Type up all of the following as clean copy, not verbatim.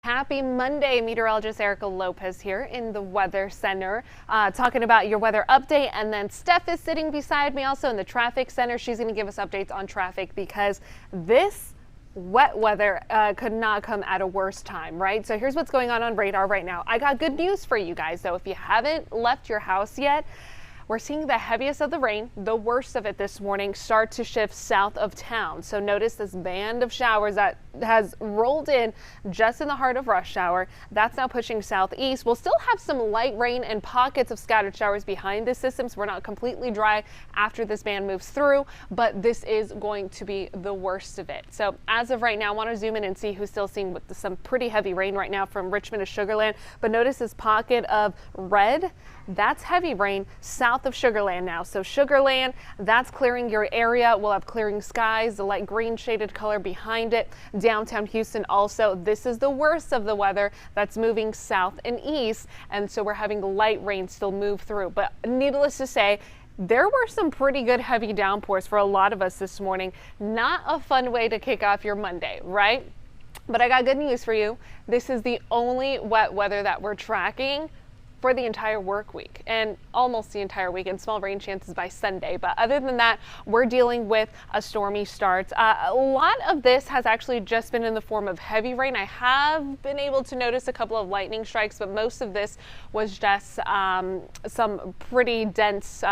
Happy Monday, meteorologist Erika Lopez here in the Weather Center, talking about your weather update. And then Steph is sitting beside me also in the traffic center. She's going to give us updates on traffic because this wet weather could not come at a worse time, right? So here's what's going on radar right now. I got good news for you guys, though. If you haven't left your house yet, we're seeing the heaviest of the rain, the worst of it this morning, start to shift south of town. So notice this band of showers that has rolled in just in the heart of rush hour. That's now pushing southeast. We'll still have some light rain and pockets of scattered showers behind this system, so we're not completely dry after this band moves through, but this is going to be the worst of it. So as of right now, I want to zoom in and see who's still seeing some pretty heavy rain right now from Richmond to Sugar Land. But notice this pocket of red. That's heavy rain south of Sugar Land now. So Sugar Land, that's clearing your area. We'll have clearing skies, the light green shaded color behind it. Downtown Houston also, this is the worst of the weather that's moving south and east. And so we're having light rain still move through. But needless to say, there were some pretty good heavy downpours for a lot of us this morning. Not a fun way to kick off your Monday, right? But I got good news for you. This is the only wet weather that we're tracking for the entire work week and almost the entire week, and small rain chances by Sunday. But other than that, we're dealing with a stormy start. A lot of this has actually just been in the form of heavy rain. I have been able to notice a couple of lightning strikes, but most of this was just some pretty dense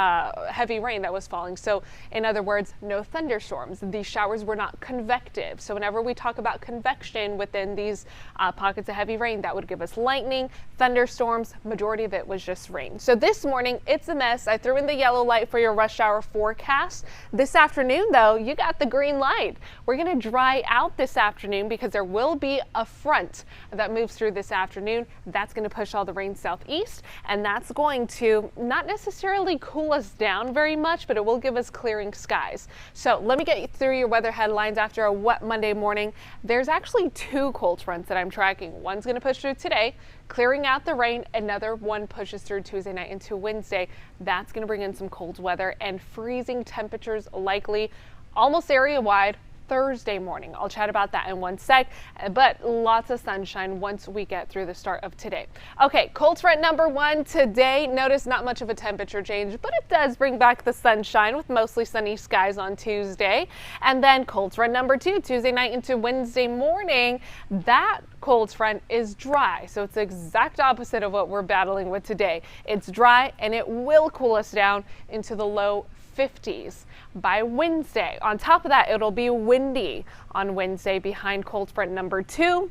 heavy rain that was falling. So in other words, no thunderstorms. These showers were not convective. So whenever we talk about convection within these pockets of heavy rain, that would give us lightning, thunderstorms. Majority of it was just rain. So this morning, it's a mess. I threw in the yellow light for your rush hour forecast. This afternoon, though, you got the green light. We're going to dry out this afternoon because there will be a front that moves through this afternoon. That's going to push all the rain southeast, and that's going to not necessarily cool us down very much, but it will give us clearing skies. So let me get you through your weather headlines after a wet Monday morning. There's actually two cold fronts that I'm tracking. One's going to push through today, clearing out the rain. Another one pushes through Tuesday night into Wednesday. That's going to bring in some cold weather and freezing temperatures likely almost area-wide Thursday morning. I'll chat about that in one sec, but lots of sunshine once we get through the start of today. Okay, cold front number one today. Notice not much of a temperature change, but it does bring back the sunshine with mostly sunny skies on Tuesday. And then cold front number two, Tuesday night into Wednesday morning, that cold front is dry. So it's the exact opposite of what we're battling with today. It's dry and it will cool us down into the low 50s by Wednesday. On top of that, it'll be windy on Wednesday behind cold front number two.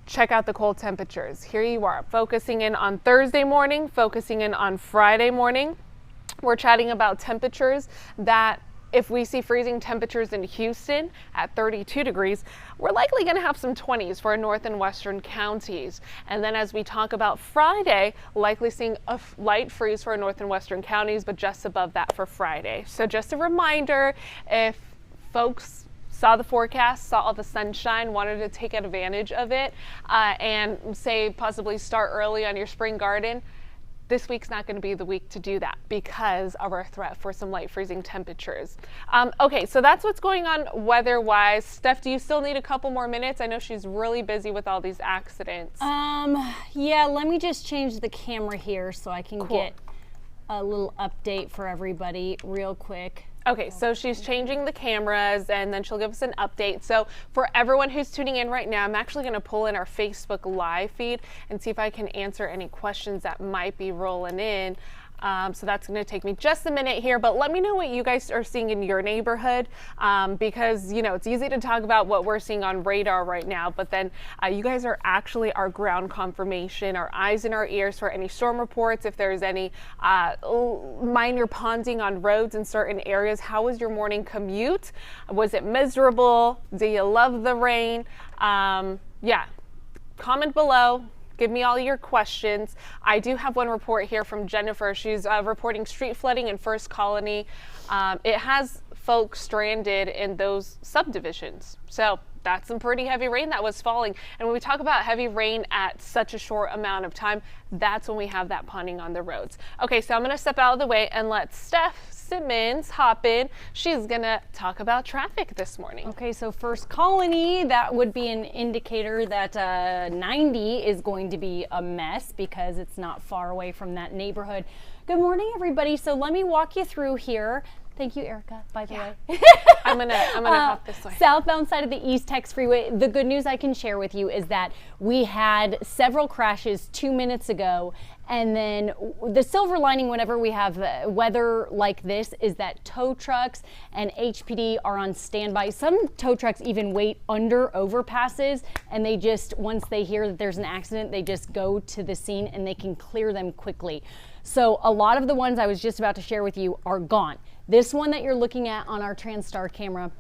Check out the cold temperatures. Here you are, focusing in on Thursday morning, focusing in on Friday morning. We're chatting about temperatures that, if we see freezing temperatures in Houston at 32 degrees, we're likely going to have some 20s for north and western counties. And then as we talk about Friday, likely seeing a light freeze for north and western counties, but just above that for Friday. So just a reminder, if folks saw the forecast, saw all the sunshine, wanted to take advantage of it, and say possibly start early on your spring garden, this week's not going to be the week to do that because of our threat for some light freezing temperatures. Okay, so that's what's going on weather-wise. Steph, do you still need a couple more minutes? I know she's really busy with all these accidents. Yeah, let me just change the camera here so I can get a little update for everybody real quick. Okay, so she's changing the cameras and then she'll give us an update. So for everyone who's tuning in right now, I'm actually going to pull in our Facebook live feed and see if I can answer any questions that might be rolling in. So that's going to take me just a minute here, but let me know what you guys are seeing in your neighborhood, because, you know, it's easy to talk about what we're seeing on radar right now, but then you guys are actually our ground confirmation, our eyes and our ears for any storm reports. If there's any minor ponding on roads in certain areas, how was your morning commute? Was it miserable? Do you love the rain? Yeah, comment below. Give me all your questions. I do have one report here from Jennifer. She's reporting street flooding in First Colony. It has folks stranded in those subdivisions. So that's some pretty heavy rain that was falling. And when we talk about heavy rain at such a short amount of time, that's when we have that ponding on the roads. Okay, so I'm going to step out of the way and let Steph Simmons hop in. She's gonna talk about traffic this morning. Okay, so First Colony, that would be an indicator that 90 is going to be a mess because it's not far away from that neighborhood. Good morning, everybody. So let me walk you through here. Thank you, Erica, by the way. I'm gonna hop this way. Southbound side of the East Tex Freeway. The good news I can share with you is that we had several crashes 2 minutes ago. And then the silver lining whenever we have weather like this is that tow trucks and HPD are on standby. Some tow trucks even wait under overpasses, and they just, once they hear that there's an accident, they just go to the scene and they can clear them quickly. So a lot of the ones I was just about to share with you are gone. This one that you're looking at on our TransStar camera,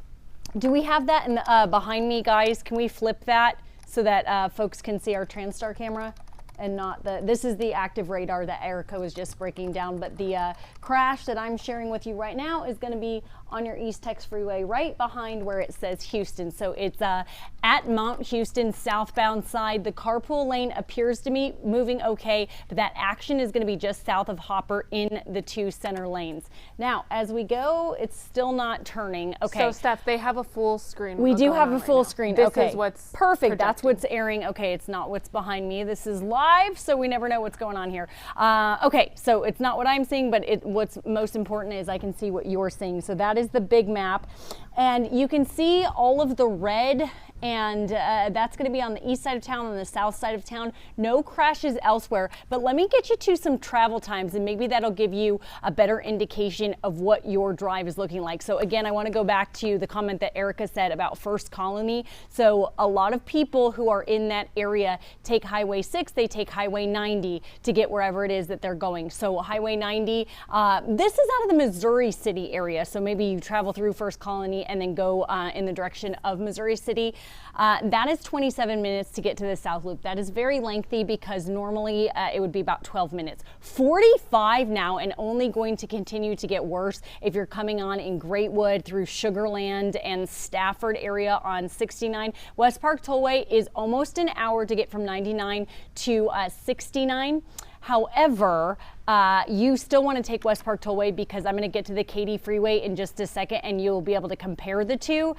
do we have that in the, behind me, guys? Can we flip that so that folks can see our TransStar camera? And not this is the active radar that Erika was just breaking down, but the crash that I'm sharing with you right now is going to be on your East Tex Freeway right behind where it says Houston. So it's at Mount Houston southbound side. The carpool lane appears to be moving okay, but that action is going to be just south of Hopper in the 2 center lanes. Now, as we go, it's still not turning. Okay. So Steph, they have a full screen. We do have a full screen. This okay. is what's perfect. projecting. That's what's airing. Okay, it's not what's behind me. This is live, so we never know what's going on here. Okay, so it's not what I'm seeing, but what's most important is I can see what you're seeing. So that is the big map, and you can see all of the red, and that's going to be on the east side of town, on the south side of town. No crashes elsewhere, but let me get you to some travel times, and maybe that'll give you a better indication of what your drive is looking like. So again, I want to go back to the comment that Erika said about First Colony. So a lot of people who are in that area take Highway 6, they take Highway 90 to get wherever it is that they're going. So Highway 90, this is out of the Missouri City area, so maybe you travel through First Colony and then go in the direction of Missouri City. That is 27 minutes to get to the South Loop. That is very lengthy because normally it would be about 12 minutes. 45 now, and only going to continue to get worse if you're coming on in Greatwood through Sugar Land and Stafford area on 69. West Park Tollway is almost an hour to get from 99 to 69. However, you still want to take West Park Tollway because I'm going to get to the Katy Freeway in just a second, and you'll be able to compare the two.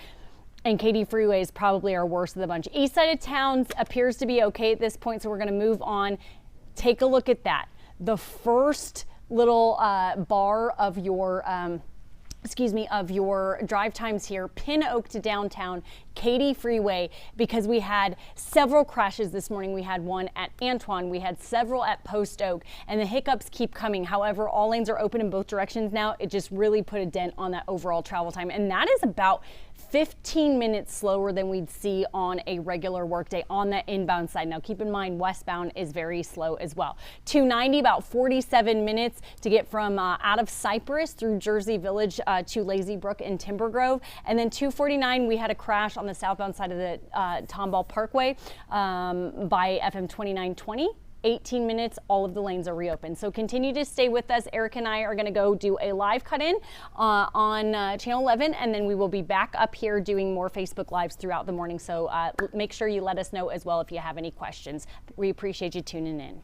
And Katy Freeway is probably our worst of the bunch. East side of town appears to be okay at this point, so we're going to move on. Take a look at that. The first little bar of your of your drive times here, Pin Oak to downtown, Katy Freeway, because we had several crashes this morning. We had one at Antoine, we had several at Post Oak, and the hiccups keep coming. However, all lanes are open in both directions now. It just really put a dent on that overall travel time, and that is about 15 minutes slower than we'd see on a regular workday on the inbound side. Now keep in mind, westbound is very slow as well. 290, about 47 minutes to get from out of Cypress through Jersey Village to Lazy Brook and Timber Grove. And then 249, we had a crash on the southbound side of the Tomball Parkway by FM 2920. 18 minutes, all of the lanes are reopened. So continue to stay with us. Erika and I are going to go do a live cut-in on Channel 11, and then we will be back up here doing more Facebook Lives throughout the morning. So make sure you let us know as well if you have any questions. We appreciate you tuning in.